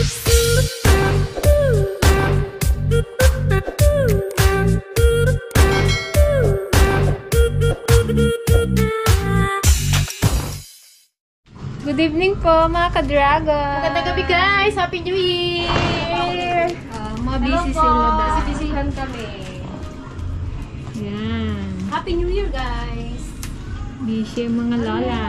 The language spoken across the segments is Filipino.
Good evening po mga ka-dragon. Magandang gabi guys! Happy New Year! Mga busy sila dahil. Busy-busyhan kami. Yan. Happy New Year guys! Busy ang mga lola.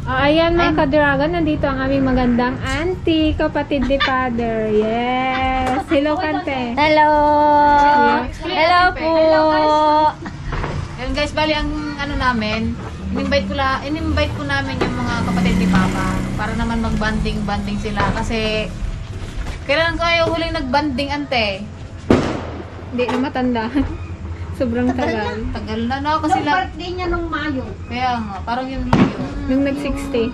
Ayan mga ka-dragon, nandito ang aming magandang auntie, kapatid ni Father. Yes! Hello, Kante. Hello! Hello po! Ayun guys, bali ang ano namin, in-invite ko namin yung mga kapatid ni Papa para naman mag-banding sila kasi kailan kayo huling nag-banding ante? Hindi na matandaan. Sobrang tagal. Tagal na no kasi Yung birthday niya nung Mayo. kaya nga, parang yun yun. Nung nag-60.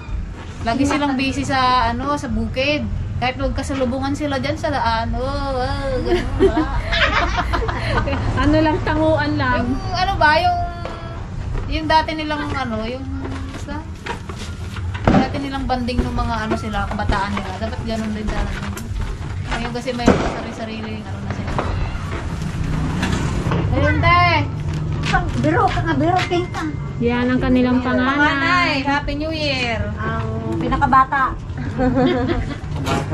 Lagi silang busy sa sa bukid. Kahit magkasalubungan sila dyan sa daan. Ganun wala. Ano lang, tanguan lang. Yung ano ba, yung dati nilang yung dati nilang banding ng mga sila, kabataan nila. Dapat ganun din talaga. Ngayon kasi may sarili-sarili na sila. Ayun te! Biro ka nga, biro ka. Yan ang kanilang panganay. Panganay, Happy New Year! Ang pinakabata.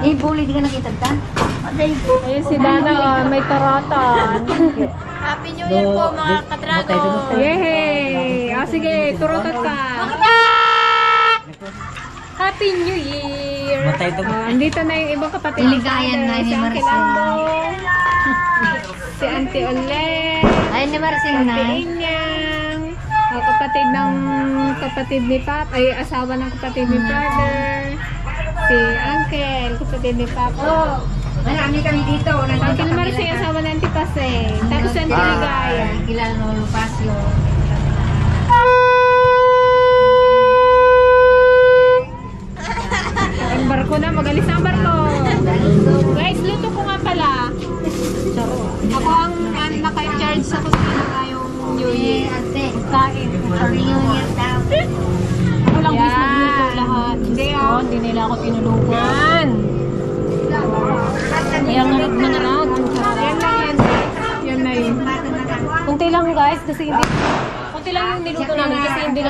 Bully, di ka nakita tan? Ayun si Dana, may toroton. Happy New Year po mga kadragon! Yehey! Sige, turotot ka. Happy New Year! Andito na yung ibang kapatid ni Ligayan Father. na ni Si Uncle Maricel. Ambong, si Auntie Olet, Ay, ni Maricel na. Auntie Inyang, kapatid ng kapatid ni Papa, ay asawa ng kapatid ni Father, si Uncle, kapatid ni Papa. Marami kami dito. Uncle Maricel, asawa ng Auntie Pase. Tapos si Auntie Ligaya. Kilala mo Lupasio. Ang barko na, magalis na ang barko. Guys, luto ko nga pala. Ako ang naka-charge sa kusina ngayong New Year. Kain. Happy New Year daw. Ako lang guys nagluto lahat. Hindi nila ako tinulungan. Kaya nga manarag. Yan lang yan. Yan na yun. Kunti lang guys kasi kunti lang yung niluto namin kasi hindi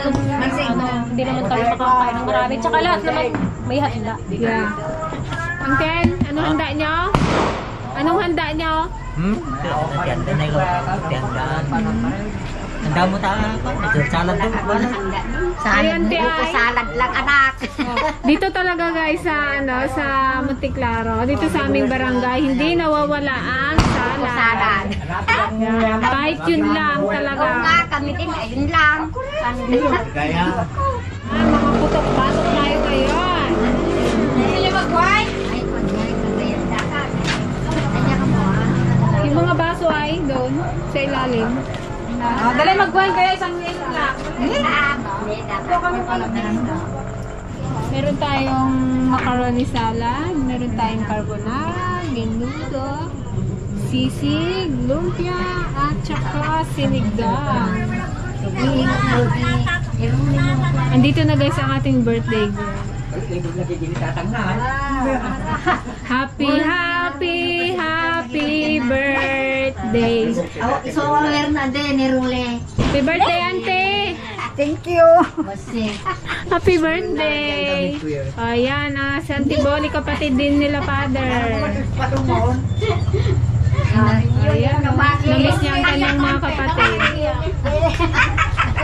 naman tayo makakain ng marami. Tsaka lahat naman may handa. Yeah. Uncle, anong handa nyo? Anong handa nyo? Tianda na ikaw. Handa mo salad doon. Salad mo, salad lang anak. Dito talaga guys sa sa Monticlaro, dito sa aming barangay, hindi nawawala ang salad. Salad. Yeah. Kahit yun lang talaga. Oo nga, kami din, ayun lang. Kaya, Mga putok-pasok tayo ngayon. Gusto niyo mag-wine? Ay, mag-wine. Ayan, dapat. Kanya ka mo, Yung mga baso ay doon sa ilalim. Dali mag-wine kaya isang ngayon lang. Meron tayong macaroni salad, meron tayong carbonara, menudo, sisig, lumpia, at saka sinigang. Andito na guys ang ating birthday girl. Happy birthday. Isower na din, ni Rule. Happy birthday, auntie! Thank you. Basi. Happy birthday! Ayan, si Auntie Bonnie, kapatid din nila father. Ayan, namiss niya ang kanyang mga kapatid.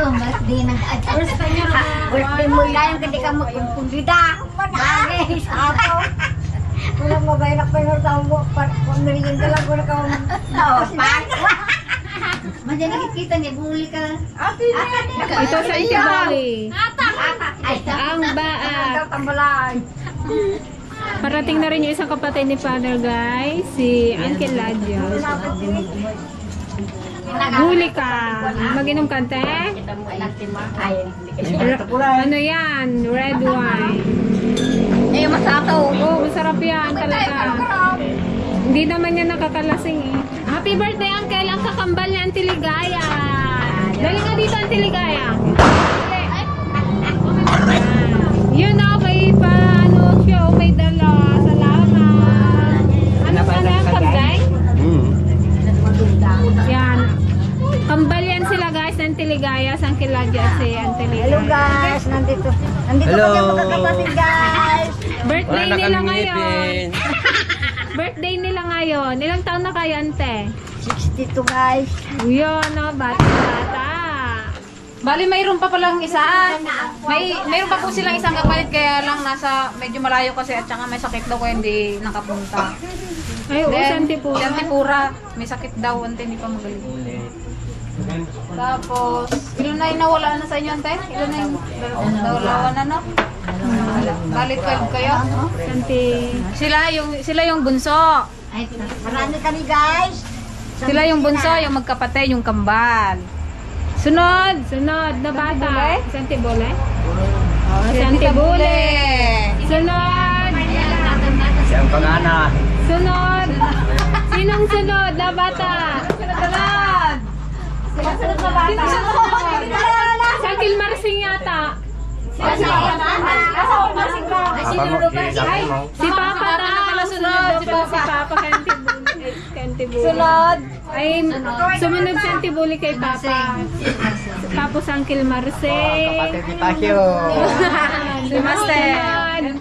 Mas di birthday mo lang, hindi ka magpumpundida. Bagay, sapo. Wala mo ba yung nakapinurtaw mo? Pag-merienda ka lang ko na ka Masya nakikita niya, buli ka. Ito sa Auntie Bonnie. Ang baat. Parating na rin yung isang kapatid ni father guys, si Uncle Ladjo. Huli ka. Mag-inom ka, te? Ano yan? Red wine. Eh, masato. Oh, masarap yan talaga. Hindi naman yan nakakalasing eh. Happy birthday, Uncle! Ang kakambal ni Auntie Ligaya. Dali ka dito, Auntie Ligaya. Yun si Auntie Lea. Hello guys, nandito Hello. kami mga kapatid guys. Birthday nila ngayon. Birthday nila ngayon. Ilang taon na kayo, Ante? 62 guys. Yun, no? Bata-bata. Bali, mayroon pa palang isa. Mayroon pa po silang isang kapalit kaya lang nasa medyo malayo kasi at saka may sakit daw kaya hindi nakapunta. Ay, oo, Then, Santipura. Santipura, may sakit daw, ante, hindi pa magaling. Tapos, ilan na yung nawala na sa inyo, ante? Ilan na yung nawala na, no? Bali, 12 kayo. Santi. Sila yung bunso. Ay, marami kami guys. Sila yung bunso, yung magkapatid, yung kambal. Sunod! Sunod na bata. Santibule? Santibule. Santibule. Sunod. Siyang pangana. Sunod. Sinong sunod na bata? Sunod! Sunod na bata. Sakil Marsing yata. Si Papa na. Sunod, si Papa. Si Papa Kantibuli. Sunod! Ay, sumunod Santibuli kay Papa. Tapos Uncle Marce. Kapatid ni Pasyo. Si Master.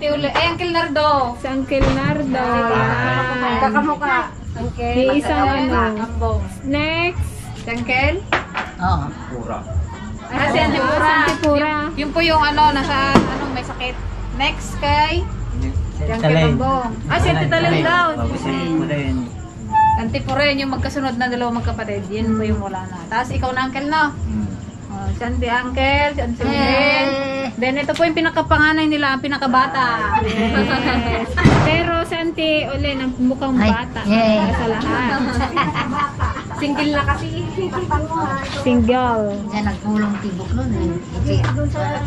Eh, Uncle Nardo. Si Uncle Nardo. Kakamukha. May isang ano. Next. Si Uncle? Oo. Pura. Si Antipura. Santipura. Yun po yung ano, nasa may sakit. Next kay Uncle Bambong. Si Antitaleng daw. Babusin mo na yun. Antipura yun yung magkasunod na dalawang magkapatid. Yun po yung wala na. Tapos ikaw na Uncle, no? Si Auntie Uncle, si Auntie Miguel. Then ito po yung pinakapanganay nila, ang pinakabata. Yes. Pero si Auntie Uli, mukhang bata. Sa lahat. Single na kasi. Single. Diyan nagpulong tibok nun eh. Kasi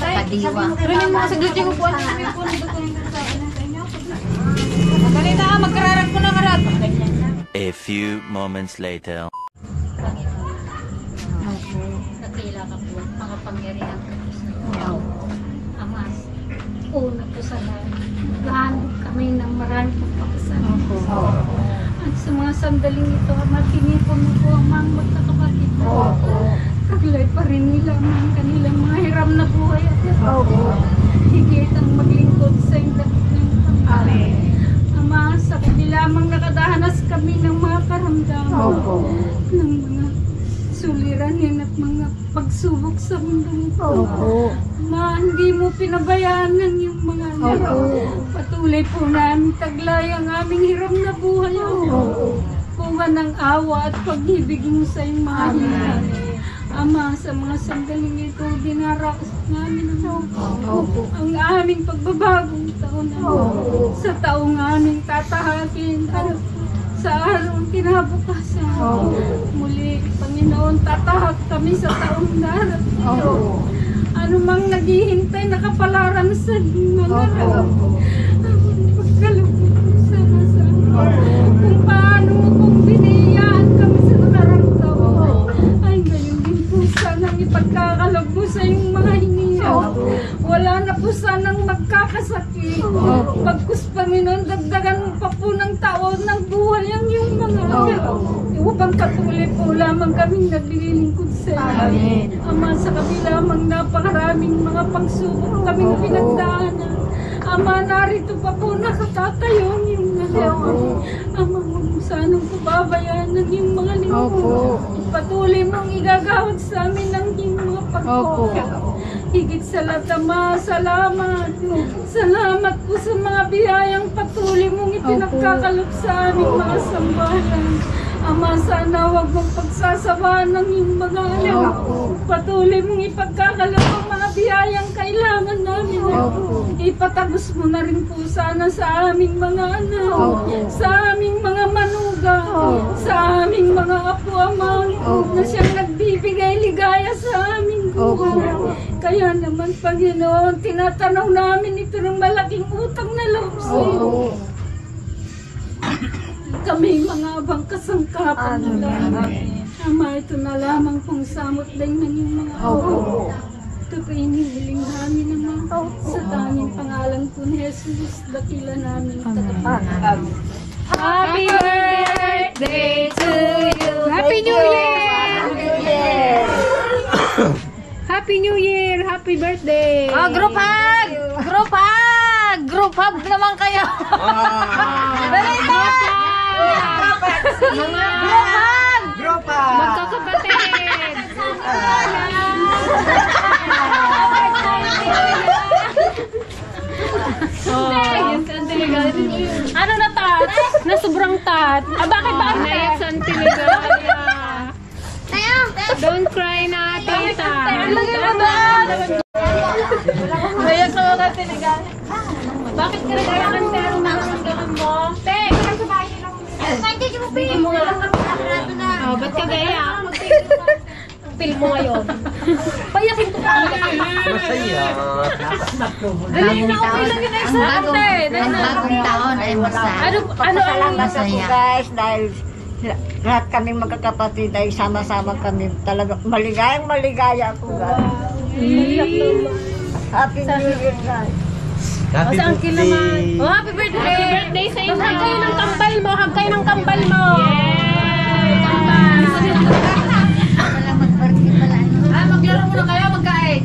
padiwa. Pero yung mga saglit yung upuan sa may puno. Ganito magkararag ko na karag. A few moments later. Nakila ka po, makapangyarihan ka po sa iyo. Amas, una po sa lahat kami ng marami po pagkasalan. At sa mga sandaling ito, Ama, tinipon mo po ang mga magkakapatid po. Taglay pa rin nila ang kanilang mga hiram na buhay at higit ang maglingkod sa indat ng Panginoon. Ama, sa kabilamang nakadahanas kami ng mga karamdaman, ng mga suliranin at mga pagsubok sa mundong ito. Ma, hindi mo pinabayaan ng iyong mga anak. Patuloy po namin taglay ang aming hiram na buhay. Kuha ng awa at pag-ibig mo sa iyong mga hiram. Ama, sa mga sandaling ito, dinaraos namin ang aming pagbabagong taon. Sa taong aming tatahakin at sa araw kinabukasan. Muli, Panginoon, tatahak kami sa taong darating ito. Ano mang naghihintay na kapalaran sa mga pagkalugod sana sa kung paano mo kung biniyaan kami sa nakarang taon. Ay, ngayon din po sanang ipagkakalog mo sa iyong mga hiniyaw. Wala na po sanang magkakasakit. Pagkus, Panginoon, dagdagan mo pa po ng taon ng buhay ang iyong mga upang patuloy po lamang kaming naglilingkod sa iyo. Ama, sa kabilamang napakaraming mga pagsubok kaming pinagdaanan. Ama, narito pa po nakatatayo ang iyong nalaman. Ama, huwag mo sanang pababayaan ng iyong mga lingkod. Patuloy mong igagawad sa amin ang iyong mga pagkakot. Higit sa lahat, Ama, salamat. Salamat po sa mga biyayang patuloy mong ipinagkakalog sa aming mga sambahan. Ama, sana huwag mong pagsasawaan ng iyong mga anak. Patuloy mong ipagkakalog ang mga biyayang kailangan namin. Ipatagos mo na rin po sana sa aming mga anak, sa aming mga manugang, sa aming mga apo, Ama, na siyang nagbibigay ligaya sa aming buhay. Kaya naman, Panginoon, tinatanaw namin ito ng malaking utang na loob sa iyo. Kami mga abang kasangkapan nila. Ama, ito na lamang pong samot lang ng iyong mga apo. Ito po inihiling namin naman sa tanging pangalan po ni Jesus, dakila namin tagapagod. Happy birthday to you! Happy New Year! Happy Happy New Year! Happy birthday! Oh, group hug! Group hug! Group hug naman kayo! Dali na! Mga Group hug! Grupa! magkakapatid! Oh, ano na tat? Na sobrang tat. Ah, bakit ba naiyak sa Antiligalia? Don't cry na, tita. Naiyak sa mga tinigan. Bakit ka nagkakaroon pero nakaramdaman mo? Te! Bigyan mo nga. Oh, ba't ka gaya? Feel mo ngayon. Payakin ko pa. Masaya. Dali na, okay lang yun. Ang bagong taon ay masaya. Ano ang Masaya. Guys, dahil lahat kaming magkakapatid ay sama-sama kami. Talaga maligaya ako guys. Happy New Year guys. Happy sa uncle naman. Oh, happy birthday! Happy birthday sa inyo! Hag kayo ng kambal mo! Hag kayo ng kambal mo! Yay! Kambal! Wala mag-birthday pala. Maglaro muna kayo, magkain.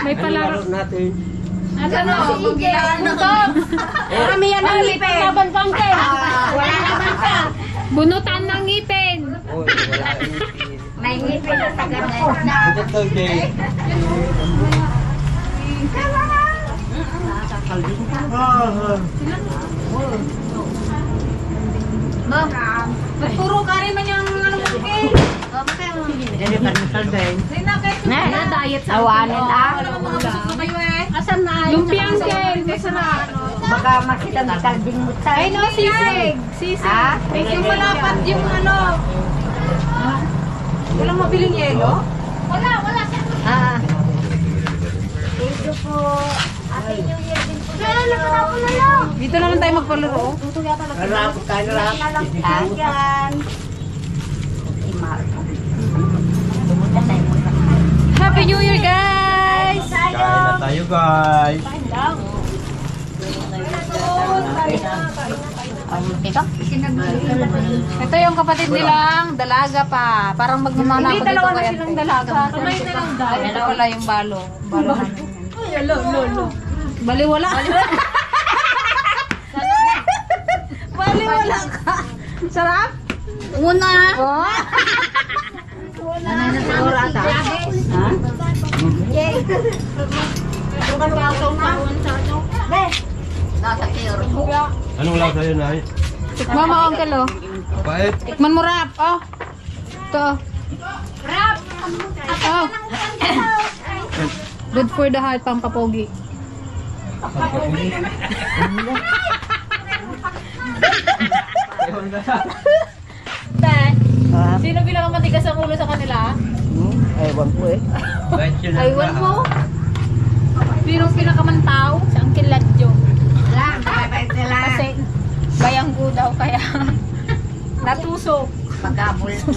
May palaro. natin. Ano? Magkailangan to. Kami yan ang ngipin. Laban pangke. Wala naman ka. Bunutan ng ngipin. Uy, wala. May ngipin na taga na. Bukat daw, Jay. Magturo ka rin man yung ano mo, okay? Hindi pa rin salday. Diet sa Awanin ah. Wala mga busog na kayo eh. Asan na? Lumpiang kel. Baka makita ng kalding mo tayo. Ay no, sisig. Sisig. Ha? Yung malapat yung ano. Walang mabiling yelo? Wala siya. Ah. Thank you po. Happy New Year din po. Naman ako na lang. Dito naman tayo magpalaro. Harap, kain harap. Ayan. Happy New Year, guys! Kain na tayo, guys. Ito yung kapatid nilang dalaga pa. Parang magmamana ako dito kaya. Silang dalaga. Kamay na lang dahil. Ito pala yung balo. Balo namin. Lolo. Baliwala. Baliwala ka. Sarap? Una. Oh. Nasa tiro. Anong lasa yun, ay? Tikman mo, uncle, oh. Bait. Tikman mo, rap. Oh. Ito. Rap. Oh. Good for the heart, pampapogi. Sino bilang ang matigas ang ulo sa kanila? Ewan ko eh. Bait yun. Aywan mo. Sinong pinakamantaw? Sa Uncle Ladjo. Lang. Bye-bye sila. Kasi bayanggo daw kaya natusok. Magabol ng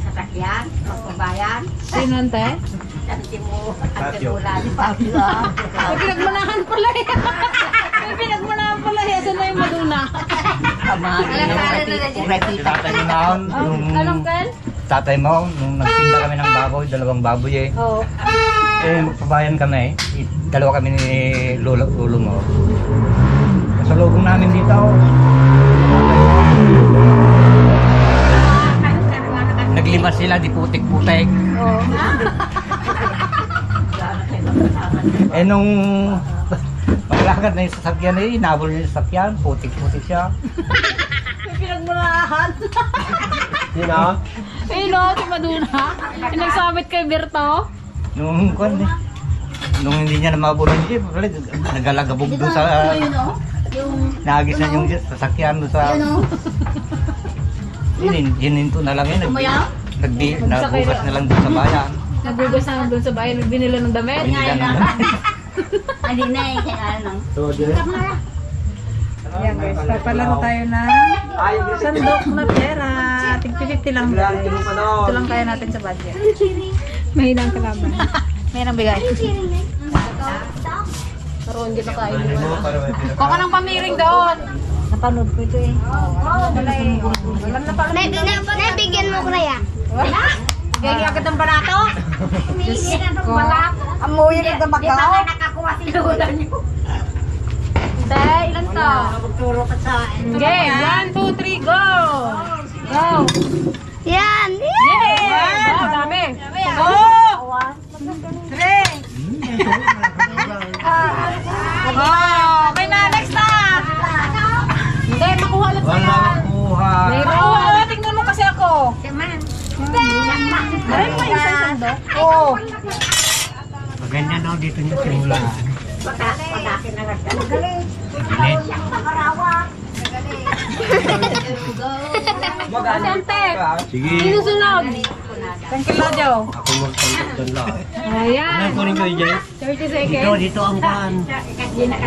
sasakyan. Pagbabayan. Sino ante? Santi mo. Ang Patio. tigulan. Patio. May pinagmanahan pala eh. May pinagmanahan pala eh. Saan na yung maduna? Tatay mo naon, Anong yung Ken? tatay mo, nung nagtinda kami ng baboy, 2 baboy eh. Oo. Eh, magpabayan kami, dalawa kami ni lolo mo. Sa lubong namin dito, naglima sila, di putik-putik. Oo. Eh, nung maglakad na yung sasakyan eh, inabol niya yung sasakyan, putik-putik siya. May pinagmanahan. Yun ah. Eh no, si Maduna. Yung nagsabit kay Berto. Nung hindi niya na mabulong siya, nagalagabog doon sa... Nagis na yung sasakyan doon sa... Hininto na lang yun. Nagbukas na lang doon sa bayan. Nagugas na doon sa bahay, nagbinila ng damit. Binila na lang. Hindi na eh. Kaya lang. Yan guys, papalaro tayo ng sandok na pera. Tig-50 lang guys. Ito lang kaya natin sa budget. Mahinang kalaban. May nang bigay. Karoon dito kain. Kuha ka ng pamiring doon. Napanood ko ito eh. Nabigyan mo ko na yan. Gagi agad ng barato. Humihingi na ng balat. Amuyin na Di ba nga tabakaw. nakakuha si Lola niyo? Hindi, ilan to? Magturo ka sa akin. Okay, 1, 2, 3, go! Go! Yan! Yay! Wow, dami! Go! 3! Oh, okay na, next na! Hindi, makuha lang Wala sila. kuha. Oo, tingnan mo kasi ako. Ay, may isang sandok. Oo. Ganyan na dito niya simula. Patakin na nga. Bilis. Sante! Sige. Sino sunod? Thank you, Lojo. Ako magtangkap doon lang. Ayan. Ano kunin ko dyan? 30 seconds. Dito ang kan. Ilan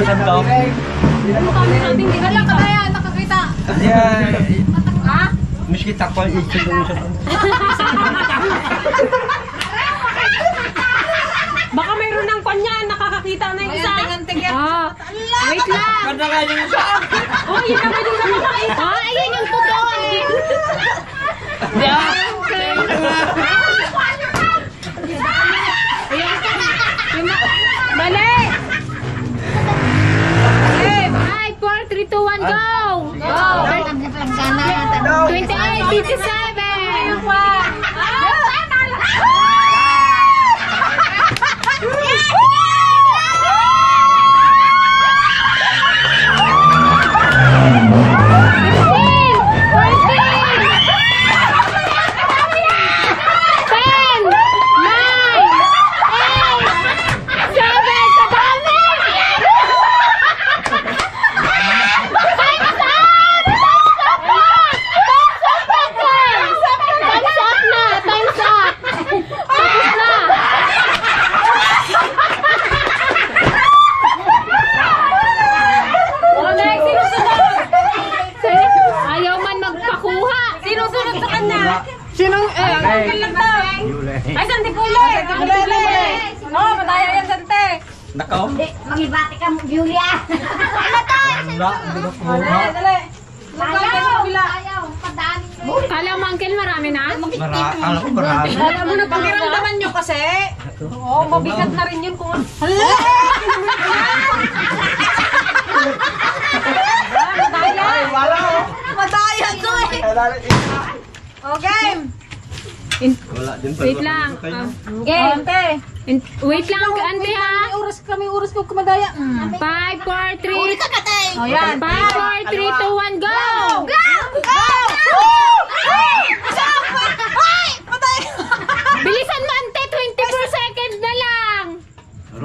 sandok? Hala ka na yan, nakakita. Ayan. Ha? Miski takpal ito doon sa Baka mayroon ng panyan, nakakakita na yung isa. Tingnan. Ah, wait lang. Ganda nga yung isa. Oh, yun naman yung nakakita. Ah, ayun yung totoo eh. Mali! Okay, 5, 4, 3, 2, 1, go! Go! 28, 57! Ayaw man magpakuha. Sinong sunod sa kanya? Sinong, Uncle lang daw. Yule. Ay, Santi Kulay. Oh, madaya yan, Sante. Nakaw. Magibati ka mo, Julia. Wala. Hindi ko kuha. Dali. Ayaw, padami. Kala mo, Uncle, marami na? Akala ko marami. Alam mo na pakiramdaman nyo kasi. Oo, mabigat na rin yun kung Ay, wala. Madaya to eh. Okay. Wala din pa. Wait lang. Okay. Ante. Wait lang, Ante ha. Kami oras ko kumadaya. 5, 4, 3. Oh, yan. 5, 4, 3, 2, 1, go! Bilisan mo, Ante. 24 seconds na lang.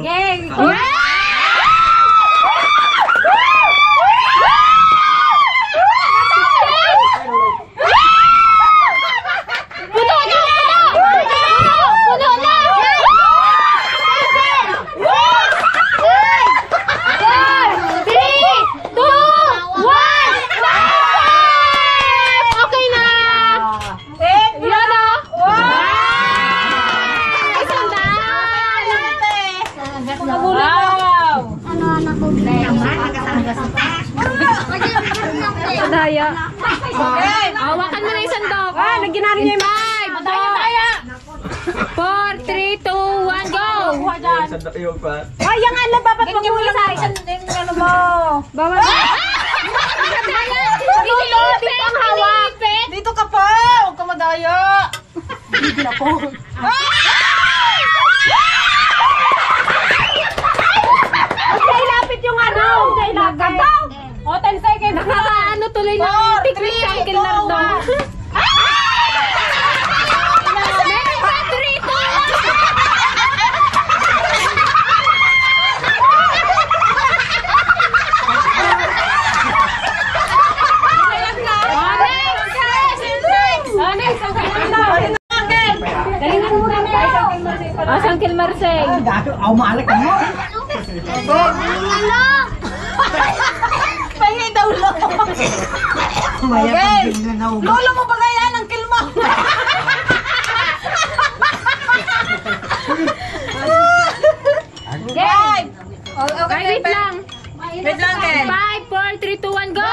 Yay! Puno na! Puno na! Okay na! Yan na! Isang daan! Wow! Ano anak ko? Daya. Hawakan mo na yung sandok. Ah, lagyan natin niya yung 5, 4, 3, 2, 1, go! Sandok yung pa. Ay, yung ano, dapat magmula sa isang Ano mo? bawal. Dilipit ang hawak. Dito ka pa. Huwag ka madaya. Okay, lapit yung ano. Okay, lapit. O, 10 seconds. Ano tuloy na tiklik sa Uncle Nardo. Meron pa, 3, 2, 1. Galingan mo rin eh. Si Uncle Marcel. Dato, ako maalak ka mo. Pahingi daw lo. Okay. Lolo mo ba kaya ng kilma? Okay. Okay, Wait lang. Wait lang, Ken. 5, 4, 3, 2, 1, go!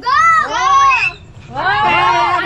Go! Wow!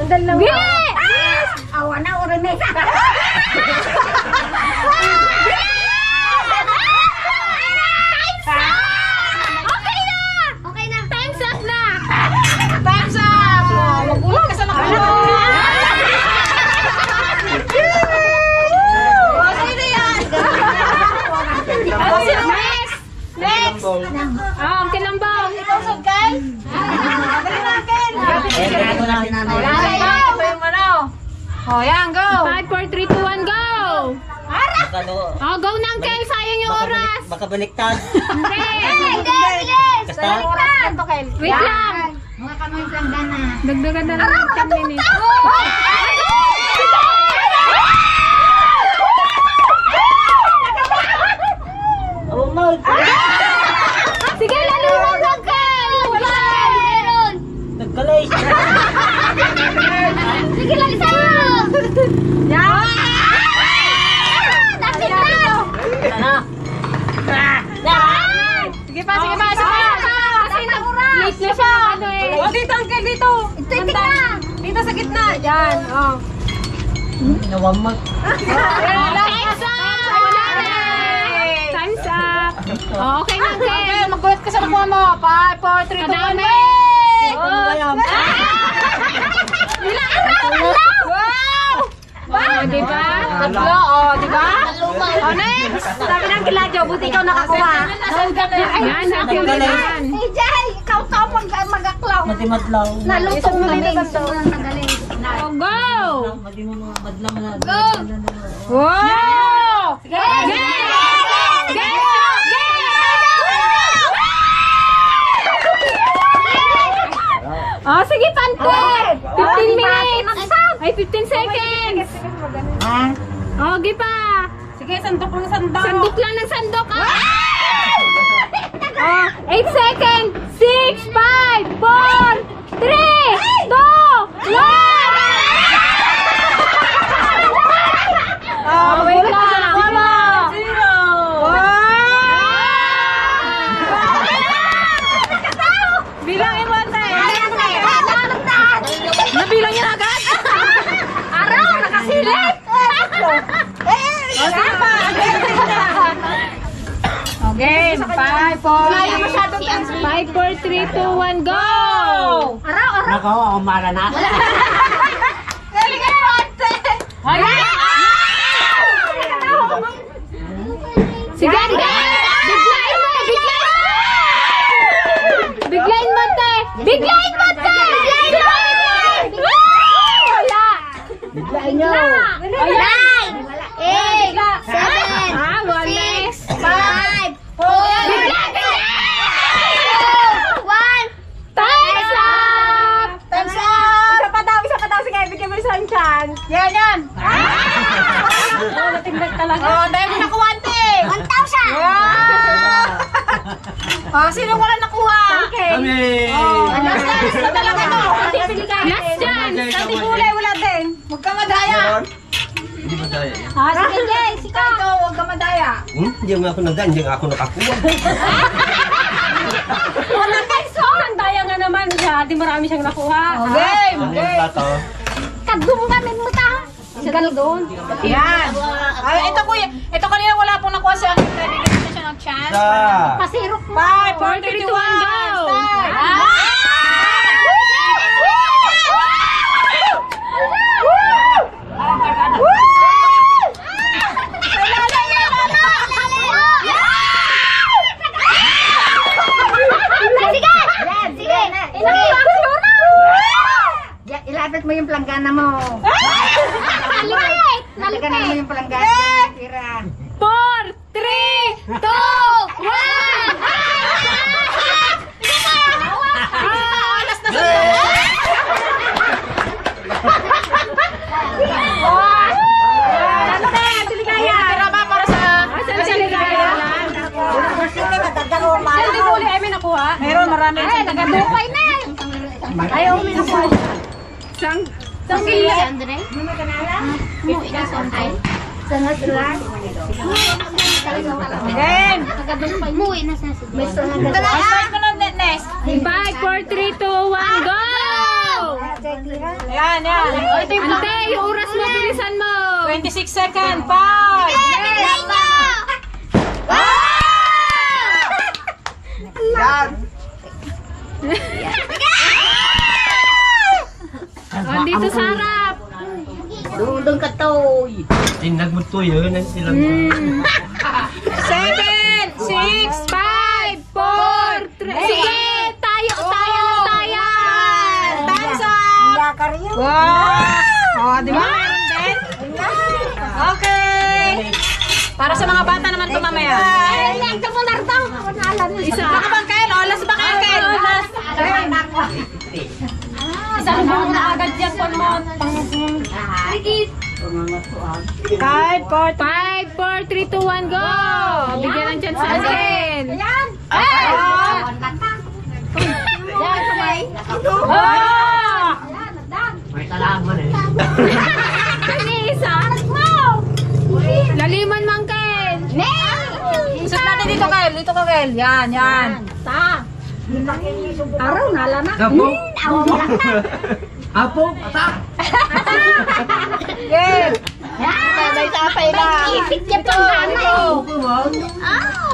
Ang dalawa. Bilis! Awa na, uri mesa. Okay na. Time's up na! Time's up! Magulat ka sa nakuha. Sino yan? Next! Next! Ang kilambang. Ikaw, guys? Dali na, Ken. Ako na si nanay. Ito yung ano. Oh, yan, go. 5, 4, 3, 2, 1, go! Oh, go na, Kel. Sayang yung oras. Baka baliktad. Hindi. Bilis! Basta. Wait lang. Mga kamay planggana. Dagdagan na lang ng 10 minutes. Oh my God. Sige, laliwan lang, Kel. Wala. Meron! Nagkalay. Sige lang sa'yo! Tapit na! Sige pa, sige pa, sige pa. Kasi late na siya. Ano eh. Oh, dito, Uncle, dito. Ito na! Dito sa gitna. Yan, oh. Nawamag. Time's up! Wala na. Time's up. Oh, okay na, Kel. Okay, maggulat ka sa nakuha mo. 5, 4, 3, 2, 1, Kadami. Oh, di ba? Tatlo, oh, di ba? Oh, next. Sabi ng kiladyo, buti ikaw nakakuha. Yan, happy ulit yan. Jay, ikaw magaklaw. Matimatlaw. Nalutong mo din ito. Oh, go! Madi mo mga madlang na. Go! Wow! Go! Oh, sige, Pante! 15 minutes! Ay, 15 seconds! Oh, gi pa! Sige, sandok lang sandok. Sandok lang ng sandok! Oh, 8 seconds! 6, 5, 4, 3, 2, 1! Oh, wait lang! Zero. Bilangin mo, Ante. Nabilang niya na agad? Araw, nakasilip! Sige pa. Okay, 5, 4, 5, 4, 3, 2, 1, go! Nakaw ako mara na. Ay! Sige, Ante! Biglain mo! Biglain mo, Ante! Biglain mo, Ante! Wala! Biglain nyo. Ayan! 8, 7, Ah, wala! 5, 4, Biglain! 1. Time's up! Time's up! Isa pa daw. Sige, bigyan mo isang chance. Yan, yan. Natindag talaga. Oh, dahil mo nakuha, Ante. 1,000! Oh, sino wala nakuha? Kami. Last na talaga to. Last chance! Kasi kulay wala din. Huwag ka madaya. Hindi ba tayo? Sige, Jay! Sikaw! Ikaw, huwag ka madaya. Hindi nga ako nagdaan, hindi nga ako nakakuha. Wala peso! Nandaya nga naman siya. Di marami siyang nakuha. Game! Ano yung plato? Kadum kami mo ta! Sigal doon. Yan. Ay, ito kuya. Ito kanina wala pong nakuha siya. Bigyan natin siya ng chance. Sa Pasirok mo! 5, 4, 3, 2, 1, go! Ilapit mo yung planggana mo. Nalipit! Nalaganan mo yung planggana. Tira. 4, 3, 2, 1! Tira ba para sa... Asan siya ligaya? Hindi mo uli ay may nakuha? Meron, marami. Ay, nagadupay na! Ayaw mo nakuha. Sang Si Andre? Mo inasontay? Sangat lang. Game! Nagadupay mo, inasontay. May sangat Start ko ng next. 5, 4, 3, 2, 1, go! Ayan, yan, yan. O, ito yung Ante, yung oras mo, bilisan mo. 26 seconds. 5. Yan. Andito sa harap. Dudong ka to. Tinag mo to yun. Sila 7, 6, 5, 4, 3. Sige, tayo. Time's up. Wow! Oh, di ba? Meron din? Okay. Para sa mga bata naman ito mamaya. Isa ka bang Kel? O, last ba kayo, Kel? Isang buong na agad yan, Palmon. 5, 4, 5, 4, 3, 2, 1, go! Bigyan ng chance sa akin. Ayan! may talaman eh. Isa. Laliman, Mangkel. Isot natin dito, Kel. Dito ka, Kel. Yan, yan. Araw na lana. Apo. Apo. Atak. Kel. May tapay na. Ipit niya pang nanay.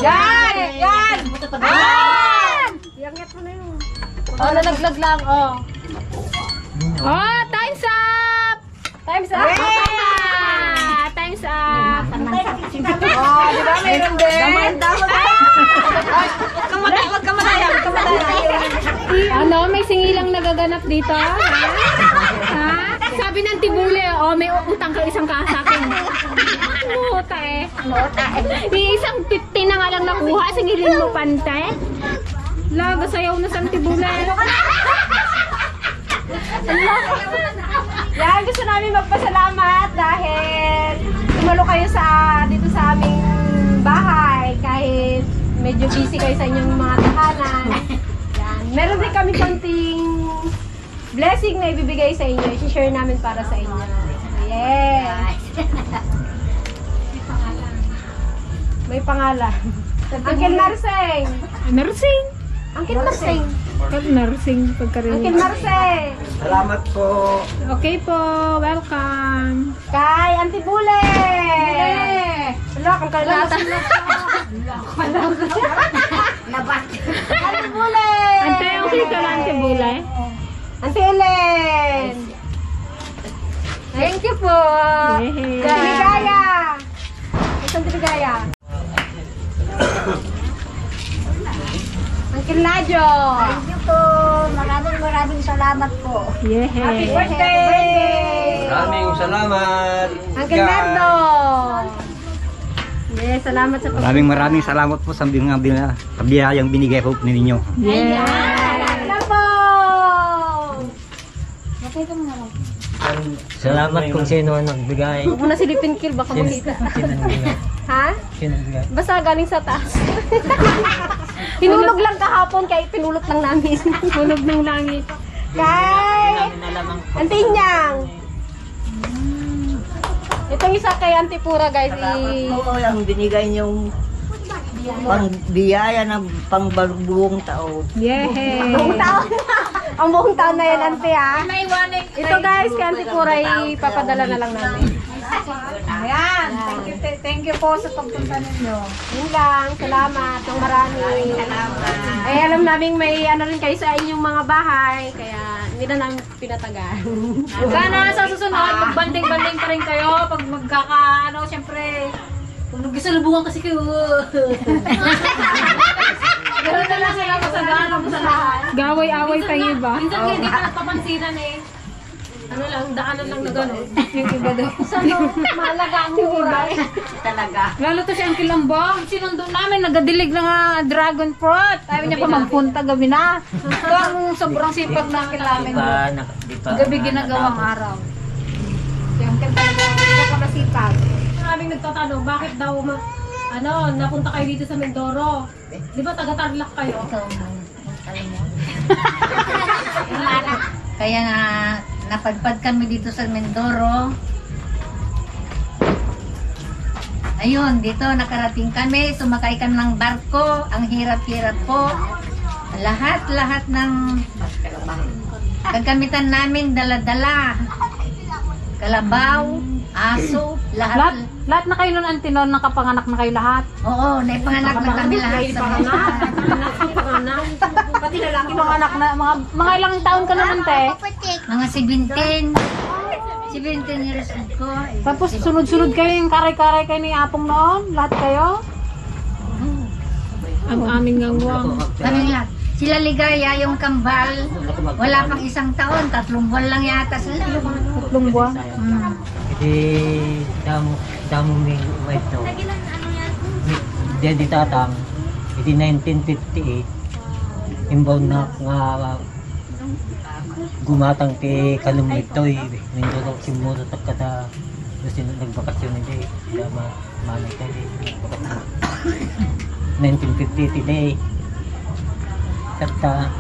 Yan! Yan! Oh, nalaglag lang, oh. Oh, time's up! Time's up! Time's up! Oh, di ba? Meron din. Huwag ka madaya. Ano, may singilang nagaganap dito? Ha? Sabi ng Tibule, oh, may utang ka isang kasakin. Muta eh. Isang 50 na nga lang nakuha, singilin mo pante. Laga, sayaw na sa Tibule. Yan, gusto namin magpasalamat dahil tumalo kayo dito sa aming bahay kahit medyo busy kayo sa inyong mga tahanan. Yan. Meron din kami konting blessing na ibibigay sa inyo. I-share namin para sa inyo. Yes! May pangalan. Uncle Marseng! Nursing. Uncle Marseng! Nursing pagkaroon. Uncle Marseng! Salamat po. Okay po, welcome. Kay Auntie Bule! Wala kang kalata. Auntie Bule! Ante, okay ka lang, Tibule. Auntie Ellen! Thank you po! Yehey. Auntie Ligaya! Auntie Ligaya! Uncle Nadyo! Thank you po. Maraming salamat po. Yehey. Happy birthday! Maraming salamat. Uncle Nardo! Yes, salamat sa Maraming salamat po sa biyayang binigay po ninyo. Yeah. Hello po! Salamat kung sino ang nagbigay. Huwag mo na silipin, Kil, baka makita. Ha? Basta galing sa taas. Pinulog lang kahapon, kaya pinulot lang namin. Hulog ng langit. Kay Auntie Nyang. Itong isa kay Auntie Pura, guys. Oo, ang binigay niyong biyaya ng pangbuong tao. Yehey. Buong taon na. Ang buong taon na yan, Auntie, ha? Ito, guys, kay Auntie Pura, ipapadala na lang namin. Ayan. Thank you po sa pagpunta ninyo. Yun lang. Salamat. Ng marami. Ay, alam namin may ano rin kayo sa inyong mga bahay. Kaya hindi na namin pinatagaan. Sana sa susunod, magbanding-banding pa rin kayo. Pag syempre, kung nagkasalubungan kasi kayo. Gano'n na lang sila masagana mo sa lahat. Gaway-away pa yung iba. Minsan kayo hindi pa nagpapansinan eh. Ano lang, daanan lang na gano'n. Yung iba doon. Mahalaga ang mura. Lalo to si Uncle Lambong. Sinundo namin, nagadilig ng dragon fruit. Ayaw niya pa magpunta gabi na. So, ang sobrang sipag na namin. Gabi ginagawang araw. Si Uncle talaga, hindi ka masipag. Maraming nagtatanong, bakit daw napunta kayo dito sa Mindoro? Di ba taga-Tarlac kayo? Kaya nga napadpad kami dito sa Mindoro. Ayun, dito nakarating kami, sumakay kami ng barko, ang hirap-hirap po. Lahat ng Kagamitan namin dala-dala. Kalabaw, aso, lahat. Lahat na kayo nun, Auntie, noon nakapanganak na kayo lahat. Oo, naipanganak na kami lahat sa Pati lalaki Panganak na, mga ilang taon ka naman, te? mga 17 years old ko. Tapos sunod-sunod kayo yung karay-karay kayo ni Apong noon? Lahat kayo? ang aming ngangwang. Kaming lahat. Sila Ligaya, yung kambal, wala pang 1 taon, 3 buwan lang yata sila. 3 buwan. Iti damo may wait no. Diyan di tatang. Iti 1958. Inbound na nga gumatang ti kalumit to eh. Nindorok si Muro takata gusto nagbakasyon hindi. Dama manay ka eh. 1950 today. Kata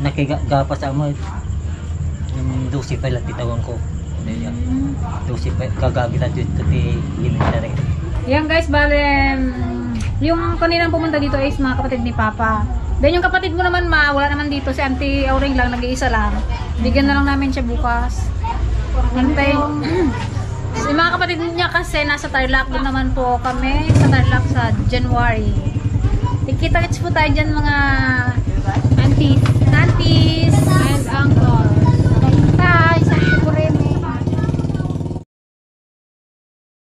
nakigapa sa mo yung 12 pa lang titawang ko. 12 pa kagagitan dito ti Limitary. Yan guys, bale, yung kaninang pumunta dito is mga kapatid ni Papa. Then yung kapatid mo naman wala naman dito, si Auntie Auring lang, nag-iisa lang. Bigyan na lang namin siya bukas. Hintay. Yung mga kapatid niya kasi nasa Tarlac din naman po kami, sa Tarlac sa January. Kita-kits po tayo dyan mga aunties and uncles. Bye! Sa po rin.